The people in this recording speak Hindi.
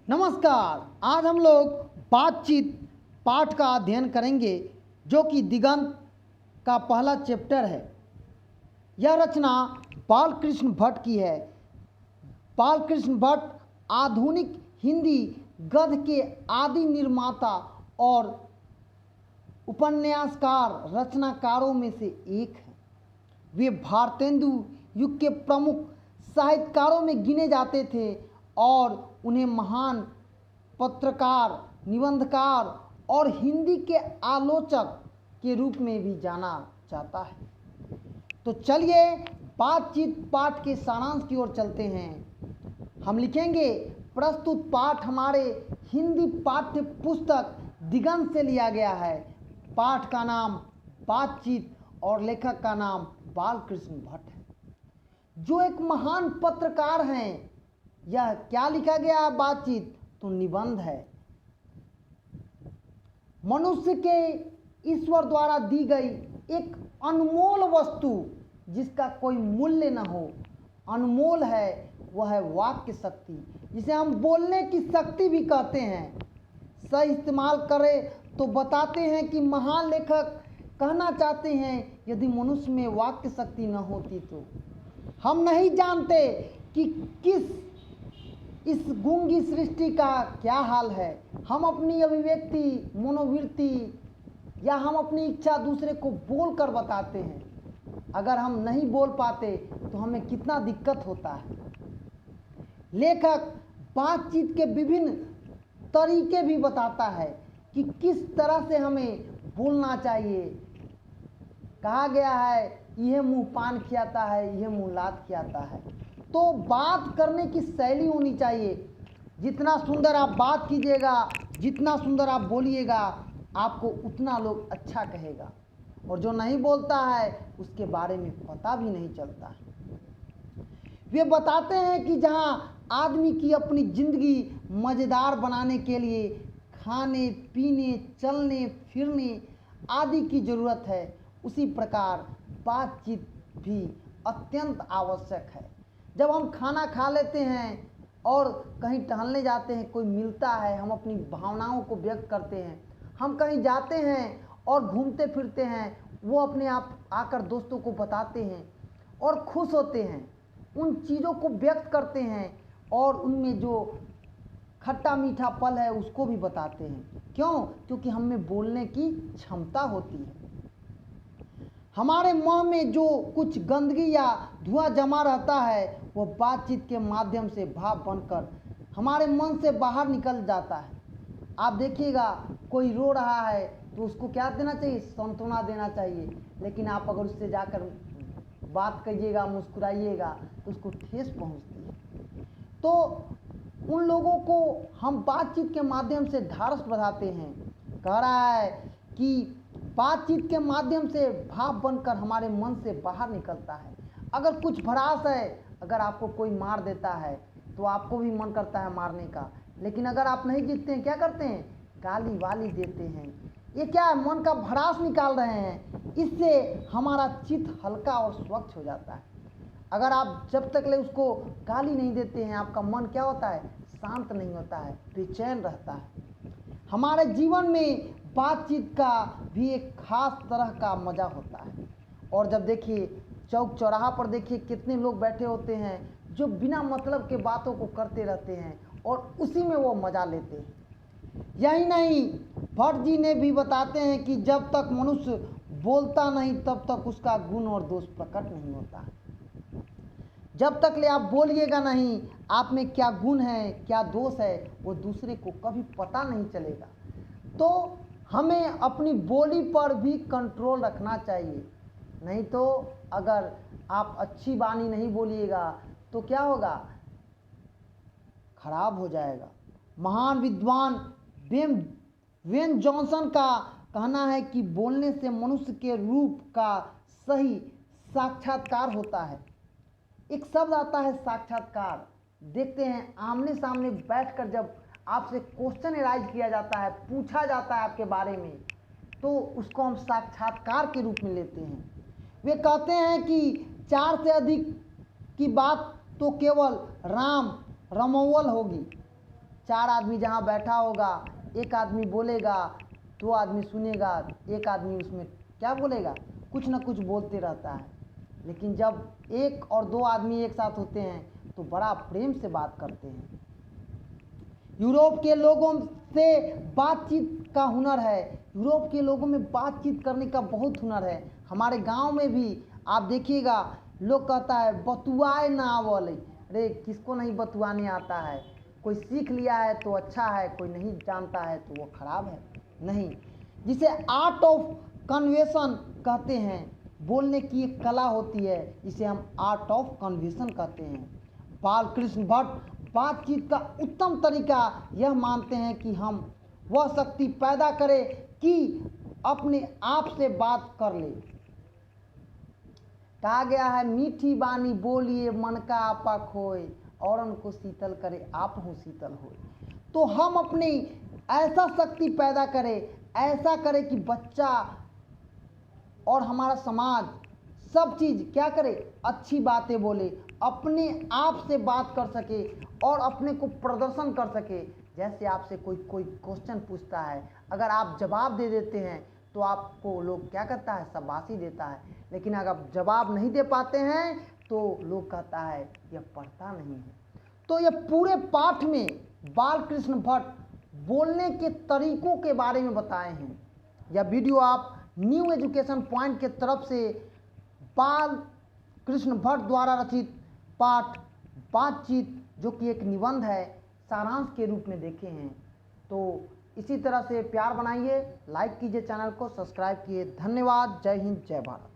नमस्कार। आज हम लोग बातचीत पाठ का अध्ययन करेंगे जो कि दिगंत का पहला चैप्टर है। यह रचना बालकृष्ण भट्ट की है। बालकृष्ण भट्ट आधुनिक हिंदी गद्य के आदि निर्माता और उपन्यासकार रचनाकारों में से एक हैं। वे भारतेंदु युग के प्रमुख साहित्यकारों में गिने जाते थे और उन्हें महान पत्रकार, निबंधकार और हिंदी के आलोचक के रूप में भी जाना जाता है। तो चलिए बातचीत पाठ के सारांश की ओर चलते हैं। हम लिखेंगे प्रस्तुत पाठ हमारे हिंदी पाठ्य पुस्तक दिगंत से लिया गया है। पाठ का नाम बातचीत और लेखक का नाम बालकृष्ण भट्ट है, जो एक महान पत्रकार हैं। यह क्या लिखा गया है? बातचीत तो निबंध है। मनुष्य के ईश्वर द्वारा दी गई एक अनमोल वस्तु जिसका कोई मूल्य न हो, अनमोल है, वह है वाक्य शक्ति, जिसे हम बोलने की शक्ति भी कहते हैं। सही इस्तेमाल करें तो बताते हैं कि महान लेखक कहना चाहते हैं यदि मनुष्य में वाक्य शक्ति न होती तो हम नहीं जानते कि इस गूंगी सृष्टि का क्या हाल है। हम अपनी अभिव्यक्ति, मनोवृत्ति या हम अपनी इच्छा दूसरे को बोल कर बताते हैं। अगर हम नहीं बोल पाते तो हमें कितना दिक्कत होता है। लेखक बातचीत के विभिन्न तरीके भी बताता है कि किस तरह से हमें बोलना चाहिए। कहा गया है यह मुंह पान खियाता है, यह मुंह लात खियाता है। तो बात करने की शैली होनी चाहिए। जितना सुंदर आप बात कीजिएगा, जितना सुंदर आप बोलिएगा, आपको उतना लोग अच्छा कहेगा। और जो नहीं बोलता है उसके बारे में पता भी नहीं चलता है। वे बताते हैं कि जहाँ आदमी की अपनी जिंदगी मज़ेदार बनाने के लिए खाने पीने, चलने फिरने आदि की ज़रूरत है, उसी प्रकार बातचीत भी अत्यंत आवश्यक है। जब हम खाना खा लेते हैं और कहीं टहलने जाते हैं, कोई मिलता है, हम अपनी भावनाओं को व्यक्त करते हैं। हम कहीं जाते हैं और घूमते फिरते हैं, वो अपने आप आकर दोस्तों को बताते हैं और खुश होते हैं, उन चीज़ों को व्यक्त करते हैं और उनमें जो खट्टा मीठा पल है उसको भी बताते हैं। क्यों? क्योंकि हम में बोलने की क्षमता होती है। हमारे मुंह में जो कुछ गंदगी या धुआं जमा रहता है वो बातचीत के माध्यम से भाप बनकर हमारे मन से बाहर निकल जाता है। आप देखिएगा कोई रो रहा है तो उसको क्या देना चाहिए? सांत्वना देना चाहिए। लेकिन आप अगर उससे जाकर बात करिएगा, मुस्कुराइएगा तो उसको ठेस पहुंचती है। तो उन लोगों को हम बातचीत के माध्यम से ढाढ़स बढ़ाते हैं। कह रहा है कि बातचीत के माध्यम से भाव बनकर हमारे मन से बाहर निकलता है। अगर कुछ भड़ास है, अगर आपको कोई मार देता है तो आपको भी मन करता है मारने का, लेकिन अगर आप नहीं जीतते हैं क्या करते हैं? गाली वाली देते हैं। ये क्या है? मन का भड़ास निकाल रहे हैं। इससे हमारा चित्त हल्का और स्वच्छ हो जाता है। अगर आप जब तक ले उसको गाली नहीं देते हैं, आपका मन क्या होता है? शांत नहीं होता है, बेचैन रहता है। हमारे जीवन में बातचीत का भी एक खास तरह का मज़ा होता है। और जब देखिए चौक चौराहा पर देखिए कितने लोग बैठे होते हैं जो बिना मतलब के बातों को करते रहते हैं और उसी में वो मज़ा लेते हैं। यही नहीं, भट्ट जी ने भी बताते हैं कि जब तक मनुष्य बोलता नहीं तब तक उसका गुण और दोष प्रकट नहीं होता। जब तक ले आप बोलिएगा नहीं आप में क्या गुण है, क्या दोष है, वो दूसरे को कभी पता नहीं चलेगा। तो हमें अपनी बोली पर भी कंट्रोल रखना चाहिए। नहीं तो अगर आप अच्छी वाणी नहीं बोलिएगा तो क्या होगा? खराब हो जाएगा। महान विद्वान वेन जॉनसन का कहना है कि बोलने से मनुष्य के रूप का सही साक्षात्कार होता है। एक शब्द आता है साक्षात्कार। देखते हैं आमने सामने बैठकर जब आपसे क्वेश्चन एराइज किया जाता है, पूछा जाता है आपके बारे में, तो उसको हम साक्षात्कार के रूप में लेते हैं। वे कहते हैं कि 4 से अधिक की बात तो केवल राम रमोवल होगी। 4 आदमी जहाँ बैठा होगा, एक आदमी बोलेगा, 2 आदमी सुनेगा, एक आदमी उसमें क्या बोलेगा, कुछ ना कुछ बोलते रहता है। लेकिन जब 1 और 2 आदमी एक साथ होते हैं तो बड़ा प्रेम से बात करते हैं। यूरोप के लोगों से बातचीत का हुनर है। यूरोप के लोगों में बातचीत करने का बहुत हुनर है। हमारे गांव में भी आप देखिएगा, लोग कहता है बतुआए ना आवले। अरे किसको नहीं बतुआने आता है? कोई सीख लिया है तो अच्छा है, कोई नहीं जानता है तो वो खराब है। नहीं, जिसे आर्ट ऑफ कन्वेंशन कहते हैं, बोलने की एक कला होती है, जिसे हम आर्ट ऑफ कन्वेंशन कहते हैं। बालकृष्ण भट्ट बातचीत का उत्तम तरीका यह मानते हैं कि हम वह शक्ति पैदा करें कि अपने आप से बात कर ले। कहा गया है, मीठी बानी बोलिए मन का आपा खोए, औरन को शीतल करे आप हो शीतल होए। तो हम अपनी ऐसा शक्ति पैदा करें, ऐसा करें कि बच्चा और हमारा समाज सब चीज़ क्या करे, अच्छी बातें बोले, अपने आप से बात कर सके और अपने को प्रदर्शन कर सके। जैसे आपसे कोई क्वेश्चन पूछता है, अगर आप जवाब दे देते हैं तो आपको लोग क्या कहता है, शाबाशी देता है। लेकिन अगर आप जवाब नहीं दे पाते हैं तो लोग कहता है यह पढ़ता नहीं है। तो यह पूरे पाठ में बालकृष्ण भट्ट बोलने के तरीकों के बारे में बताए हैं। यह वीडियो आप न्यू एजुकेशन पॉइंट के तरफ से बालकृष्ण भट्ट द्वारा रचित पाठ बातचीत, जो कि एक निबंध है, सारांश के रूप में देखे हैं। तो इसी तरह से प्यार बनाइए, लाइक कीजिए, चैनल को सब्सक्राइब कीजिए। धन्यवाद। जय हिंद, जय भारत।